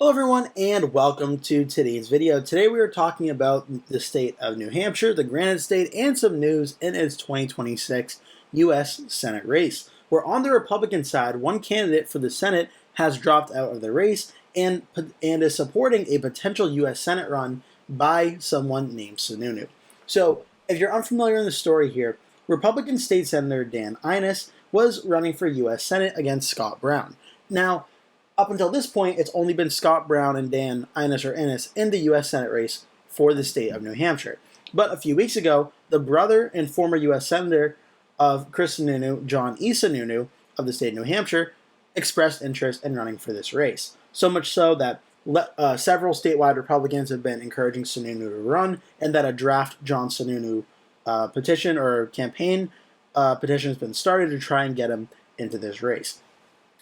Hello everyone and welcome to today's video. Today we are talking about the state of New Hampshire, the Granite State, and some news in its 2026 U.S. Senate race. Where on the Republican side, one candidate for the Senate has dropped out of the race and is supporting a potential U.S. Senate run by someone named Sununu. So if you're unfamiliar in the story here, Republican State Senator Dan Innis was running for U.S. Senate against Scott Brown. Now, up until this point, it's only been Scott Brown and Dan Innis in the U.S. Senate race for the state of New Hampshire. But a few weeks ago, the brother and former U.S. Senator of Chris Sununu, John Sununu of the state of New Hampshire, expressed interest in running for this race. So much so that several statewide Republicans have been encouraging Sununu to run, and that a draft John Sununu petition or campaign petition has been started to try and get him into this race.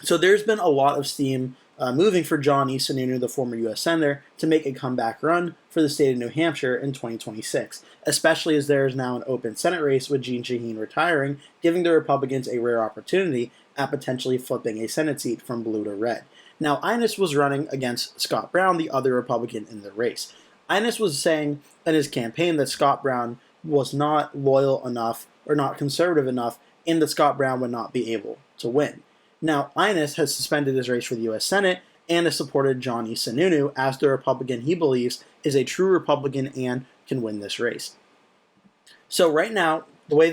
So there's been a lot of steam moving for John Sununu, the former U.S. Senator, to make a comeback run for the state of New Hampshire in 2026, especially as there is now an open Senate race with Jeanne Shaheen retiring, giving the Republicans a rare opportunity at potentially flipping a Senate seat from blue to red. Now, Innis was running against Scott Brown, the other Republican in the race. Innis was saying in his campaign that Scott Brown was not loyal enough or not conservative enough, and that Scott Brown would not be able to win. Now, Innis has suspended his race for the U.S. Senate and has supported John Sununu as the Republican he believes is a true Republican and can win this race. So right now, the way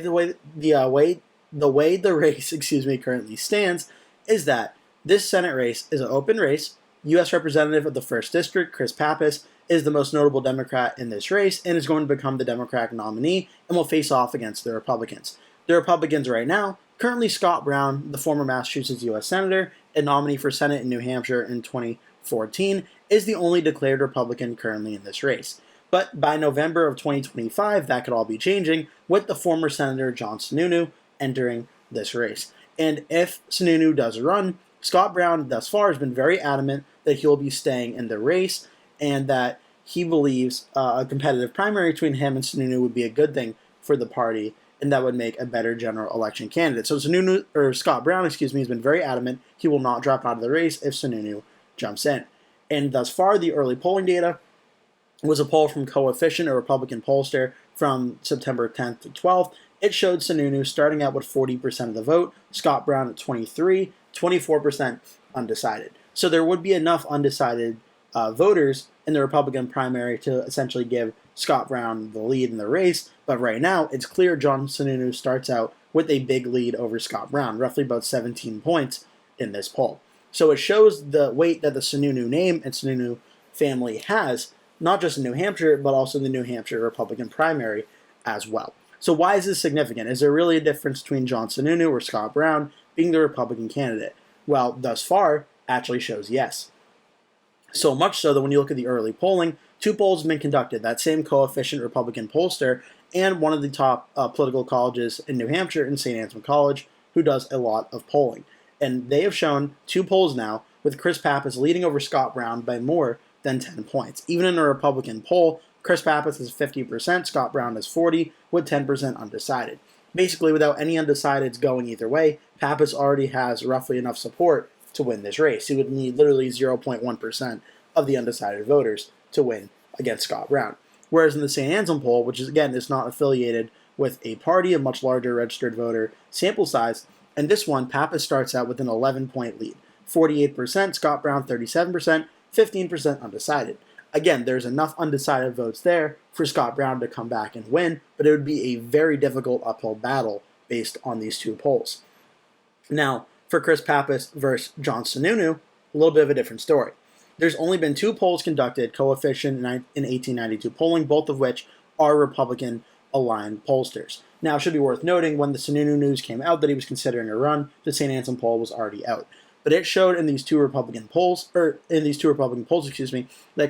the race currently stands is that this Senate race is an open race. U.S. Representative of the 1st District, Chris Pappas, is the most notable Democrat in this race and is going to become the Democratic nominee and will face off against the Republicans. The Republicans right now, currently Scott Brown, the former Massachusetts U.S. Senator and nominee for Senate in New Hampshire in 2014, is the only declared Republican currently in this race. But by November of 2025, that could all be changing, with the former Senator John Sununu entering this race. And if Sununu does run, Scott Brown thus far has been very adamant that he will be staying in the race and that he believes a competitive primary between him and Sununu would be a good thing for the party, and that would make a better general election candidate. So Scott Brown, has been very adamant he will not drop out of the race if Sununu jumps in. And thus far, the early polling data was a poll from Coefficient, a Republican pollster, from September 10th to 12th. It showed Sununu starting out with 40% of the vote, Scott Brown at 23%, 24% undecided. So there would be enough undecided voters in the Republican primary to essentially give Scott Brown the lead in the race, but right now it's clear John Sununu starts out with a big lead over Scott Brown, roughly about 17 points in this poll. So it shows the weight that the Sununu name and Sununu family has, not just in New Hampshire, but also in the New Hampshire Republican primary as well. So why is this significant? Is there really a difference between John Sununu or Scott Brown being the Republican candidate? Well, thus far, actually shows yes. So much so that when you look at the early polling, 2 polls have been conducted, that same Coefficient Republican pollster and one of the top political colleges in New Hampshire, in St. Anselm College, who does a lot of polling. And they have shown 2 polls now, with Chris Pappas leading over Scott Brown by more than 10 points. Even in a Republican poll, Chris Pappas has 50%, Scott Brown has 40%, with 10% undecided. Basically, without any undecideds going either way, Pappas already has roughly enough support to win this race. He would need literally 0.1% of the undecided voters to win against Scott Brown. Whereas in the St. Anselm poll, which is not affiliated with a party, a much larger registered voter sample size, and this one, Pappas starts out with an 11-point lead. 48%, Scott Brown 37%, 15% undecided. Again, there's enough undecided votes there for Scott Brown to come back and win, but it would be a very difficult uphill battle based on these 2 polls. Now, for Chris Pappas versus John Sununu, a little bit of a different story. There's only been 2 polls conducted, Coefficient in 1892 polling, both of which are Republican-aligned pollsters. Now, it should be worth noting, when the Sununu news came out that he was considering a run, the St. Anselm poll was already out. But it showed in these two Republican polls, that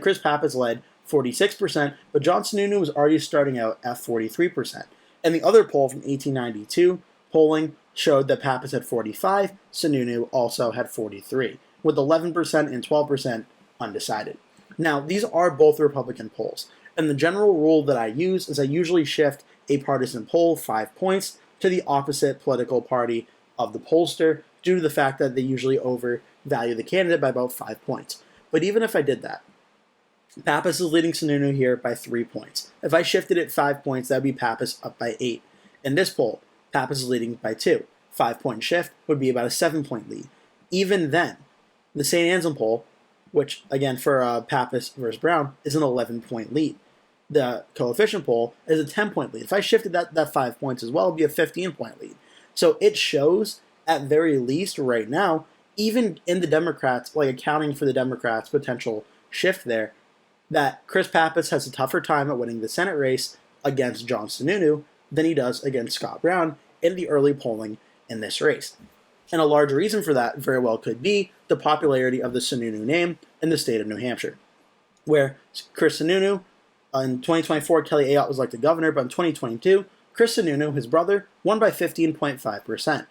Chris Pappas led 46%, but John Sununu was already starting out at 43%. And the other poll from 1892 polling showed that Pappas had 45, Sununu also had 43, with 11% and 12% undecided. Now, these are both Republican polls, and the general rule that I use is I usually shift a partisan poll 5 points to the opposite political party of the pollster due to the fact that they usually overvalue the candidate by about 5 points. But even if I did that, Pappas is leading Sununu here by 3 points. If I shifted it 5 points, that would be Pappas up by 8. In this poll, Pappas is leading by 2. 5-point shift would be about a 7-point lead. Even then, the St. Anselm poll, which again for Pappas versus Brown, is an 11-point lead. The coefficient poll is a 10-point lead. If I shifted that 5 points as well, it would be a 15-point lead. So it shows, at very least right now, even in the Democrats, like accounting for the Democrats' potential shift there, that Chris Pappas has a tougher time at winning the Senate race against John Sununu than he does against Scott Brown in the early polling in this race. And a large reason for that very well could be the popularity of the Sununu name in the state of New Hampshire, where Chris Sununu, in 2024, Kelly Ayotte was elected governor, but in 2022, Chris Sununu, his brother, won by 15.5%.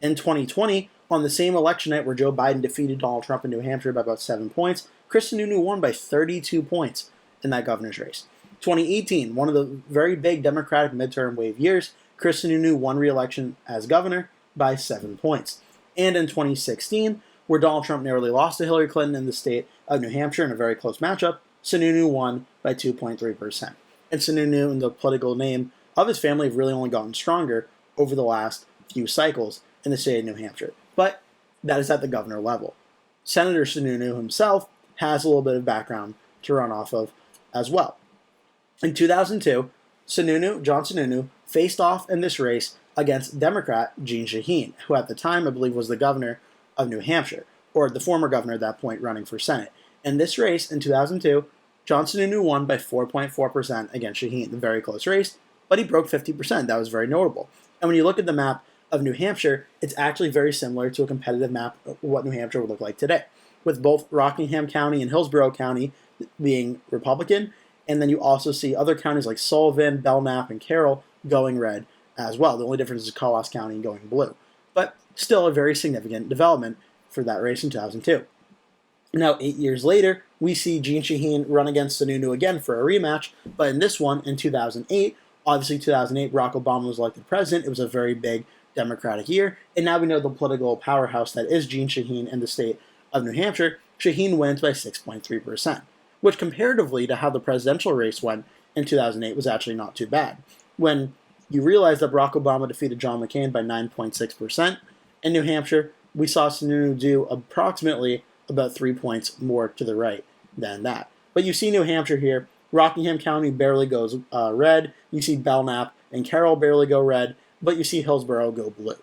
In 2020, on the same election night where Joe Biden defeated Donald Trump in New Hampshire by about 7 points, Chris Sununu won by 32 points in that governor's race. 2018, one of the very big Democratic midterm wave years, Chris Sununu won re-election as governor by 7 points. And in 2016, where Donald Trump narrowly lost to Hillary Clinton in the state of New Hampshire in a very close matchup, Sununu won by 2.3%. And Sununu and the political name of his family have really only gotten stronger over the last few cycles in the state of New Hampshire. But that is at the governor level. Senator Sununu himself has a little bit of background to run off of as well. In 2002, John Sununu, faced off in this race against Democrat Jeanne Shaheen, who at the time I believe was the governor of New Hampshire, or the former governor at that point running for Senate. In this race in 2002, John Sununu won by 4.4% against Shaheen, a very close race, but he broke 50%. That was very notable. And when you look at the map of New Hampshire, it's actually very similar to a competitive map of what New Hampshire would look like today, with both Rockingham County and Hillsborough County being Republican, and then you also see other counties like Sullivan, Belknap, and Carroll going red as well. The only difference is Colas County going blue. But still a very significant development for that race in 2002. Now, 8 years later, we see Jeanne Shaheen run against Sununu again for a rematch, but in this one, in 2008, obviously 2008, Barack Obama was elected president. It was a very big Democratic year, and now we know the political powerhouse that is Jeanne Shaheen in the state of New Hampshire. Shaheen wins by 6.3%, which comparatively to how the presidential race went in 2008 was actually not too bad. When you realize that Barack Obama defeated John McCain by 9.6% in New Hampshire, we saw Sununu do approximately about 3 points more to the right than that. But you see New Hampshire here, Rockingham County barely goes red, you see Belknap and Carroll barely go red, but you see Hillsborough go blue.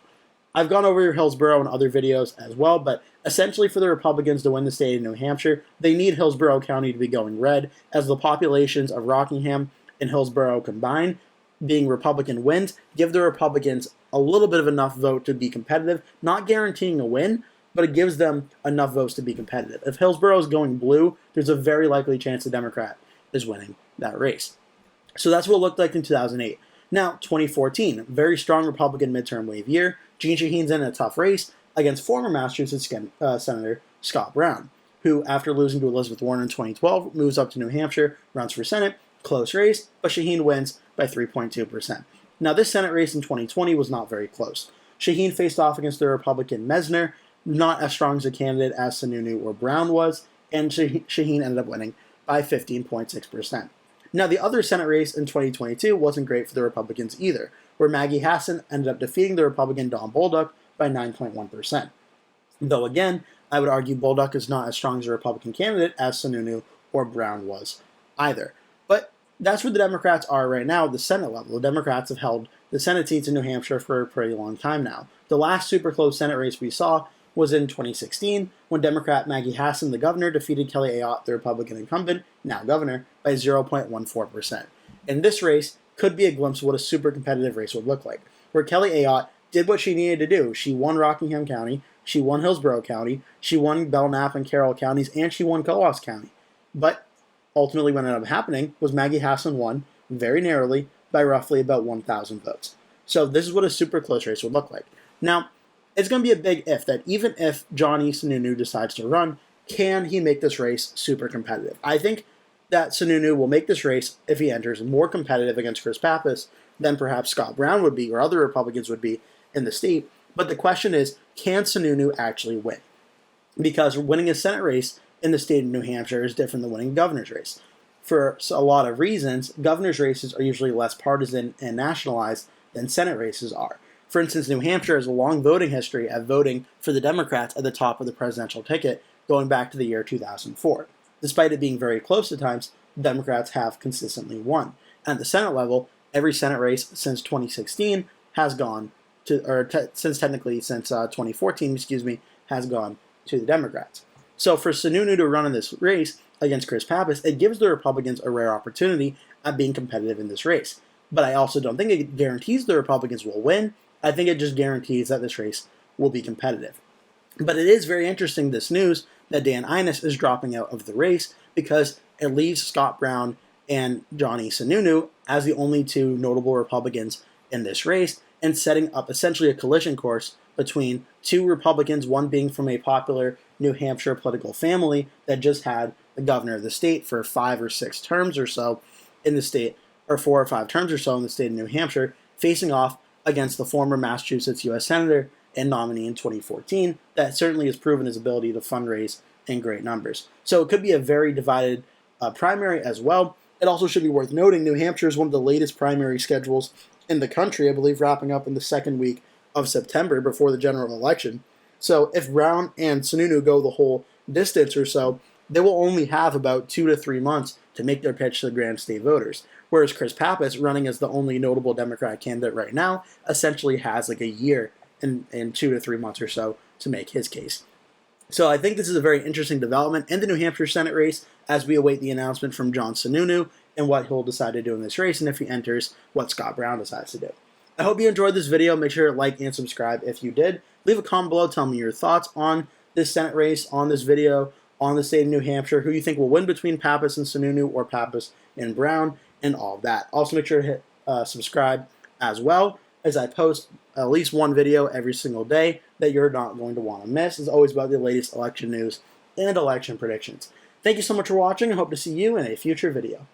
I've gone over Hillsborough in other videos as well, but essentially for the Republicans to win the state of New Hampshire, they need Hillsborough County to be going red, as the populations of Rockingham and Hillsborough combined, being Republican wins, give the Republicans a little bit of enough vote to be competitive, not guaranteeing a win, but it gives them enough votes to be competitive. If Hillsborough is going blue, there's a very likely chance the Democrat is winning that race. So that's what it looked like in 2008. Now, 2014, very strong Republican midterm wave year. Jeanne Shaheen's in a tough race against former Massachusetts Senator Scott Brown, who, after losing to Elizabeth Warren in 2012, moves up to New Hampshire, runs for Senate. Close race, but Shaheen wins by 3.2%. Now, this Senate race in 2020 was not very close. Shaheen faced off against the Republican Mesner, not as strong as a candidate as Sununu or Brown was, and Shaheen ended up winning by 15.6%. Now, the other Senate race in 2022 wasn't great for the Republicans either, where Maggie Hassan ended up defeating the Republican Don Bolduc by 9.1%. Though again, I would argue Bolduc is not as strong as a Republican candidate as Sununu or Brown was either. But that's where the Democrats are right now at the Senate level. The Democrats have held the Senate seats in New Hampshire for a pretty long time now. The last super close Senate race we saw was in 2016, when Democrat Maggie Hassan, the governor, defeated Kelly Ayotte, the Republican incumbent, now governor, by 0.14%. And this race could be a glimpse of what a super competitive race would look like, where Kelly Ayotte did what she needed to do. She won Rockingham County, she won Hillsborough County, she won Belknap and Carroll counties, and she won Colas County. But ultimately what ended up happening was Maggie Hassan won very narrowly by roughly about 1,000 votes. So this is what a super close race would look like. Now, it's going to be a big if that even if Johnny Sununu decides to run, can he make this race super competitive? I think that Sununu will make this race, if he enters, more competitive against Chris Pappas than perhaps Scott Brown would be or other Republicans would be in the state. But the question is, can Sununu actually win? Because winning a Senate race in the state of New Hampshire is different than winning a governor's race. For a lot of reasons, governor's races are usually less partisan and nationalized than Senate races are. For instance, New Hampshire has a long voting history of voting for the Democrats at the top of the presidential ticket going back to the year 2004. Despite it being very close at times, Democrats have consistently won. At the Senate level, every Senate race since 2016 has gone to, or since 2014, has gone to the Democrats. So for Sununu to run in this race against Chris Pappas, it gives the Republicans a rare opportunity at being competitive in this race. But I also don't think it guarantees the Republicans will win. I think it just guarantees that this race will be competitive. But it is very interesting, this news, that Dan Innis is dropping out of the race, because it leaves Scott Brown and Johnny Sununu as the only two notable Republicans in this race, and setting up essentially a collision course between two Republicans, one being from a popular New Hampshire political family that just had the governor of the state for 5 or 6 terms or so in the state, or 4 or 5 terms or so in the state of New Hampshire, facing off against the former Massachusetts U.S. Senator and nominee in 2014 that certainly has proven his ability to fundraise in great numbers. So it could be a very divided primary as well. It also should be worth noting New Hampshire is one of the latest primary schedules in the country, I believe wrapping up in the second week of September before the general election. So if Brown and Sununu go the whole distance or so, they will only have about 2 to 3 months to make their pitch to the grand state voters. Whereas Chris Pappas, running as the only notable Democratic candidate right now, essentially has like a year and 2 to 3 months or so to make his case. So I think this is a very interesting development in the New Hampshire Senate race as we await the announcement from John Sununu and what he'll decide to do in this race, and if he enters, what Scott Brown decides to do. I hope you enjoyed this video. Make sure to like and subscribe if you did. Leave a comment below. Tell me your thoughts on this Senate race, on this video, on the state of New Hampshire, who you think will win between Pappas and Sununu or Pappas and Brown, and all of that. Also, make sure to hit subscribe as well, as I post at least one video every single day that you're not going to want to miss. It's always about the latest election news and election predictions. Thank you so much for watching. I hope to see you in a future video.